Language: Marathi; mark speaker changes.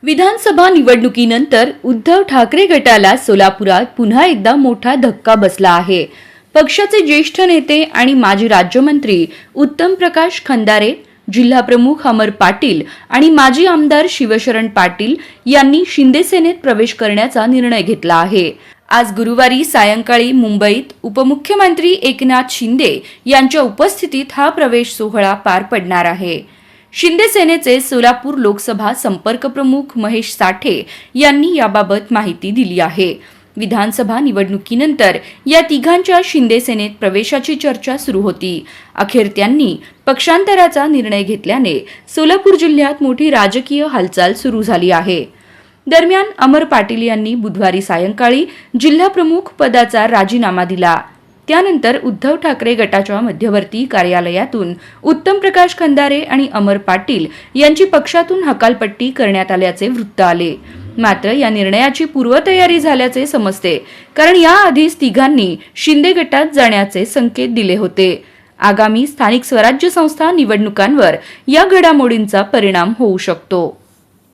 Speaker 1: विधानसभा निवडणुकीनंतर उद्धव ठाकरे गटाला सोलापुरात पुन्हा एकदा मोठा धक्का बसला आहे। पक्षाचे ज्येष्ठ नेते आणि माजी राज्यमंत्री उत्तम प्रकाश खंदारे, जिल्हा प्रमुख अमर पाटील आणि माजी आमदार शिवशरण पाटील यांनी शिंदे सेनेत प्रवेश करण्याचा निर्णय घेतला आहे। आज गुरुवारी सायंकाळी मुंबईत उपमुख्यमंत्री एकनाथ शिंदे यांच्या उपस्थितीत हा प्रवेश सोहळा पार पडणार आहे। शिंदे सेनेचे सोलापूर लोकसभा संपर्क प्रमुख महेश साठे यांनी याबाबत माहिती दिली आहे। विधानसभा निवडणुकीनंतर या तिघांच्या शिंदे सेनेत प्रवेशाची चर्चा सुरू होती। अखेर त्यांनी पक्षांतराचा निर्णय घेतल्याने सोलापूर जिल्ह्यात मोठी राजकीय हालचाल सुरू झाली आहे। दरम्यान अमर पाटील यांनी बुधवारी सायंकाळी जिल्हा प्रमुख पदाचा राजीनामा दिला। त्यानंतर उद्धव ठाकरे गटाच्या मध्यवर्ती कार्यालयातून उत्तम प्रकाश खंदारे आणि अमर पाटील यांची पक्षातून हकालपट्टी करण्यात आल्याचे वृत्त आले। मात्र या निर्णयाची पूर्वतयारी झाल्याचे समजते, कारण याआधीच तिघांनी शिंदे गटात जाण्याचे संकेत दिले होते। आगामी स्थानिक स्वराज्य संस्था निवडणुकांवर या घडामोडींचा परिणाम होऊ शकतो।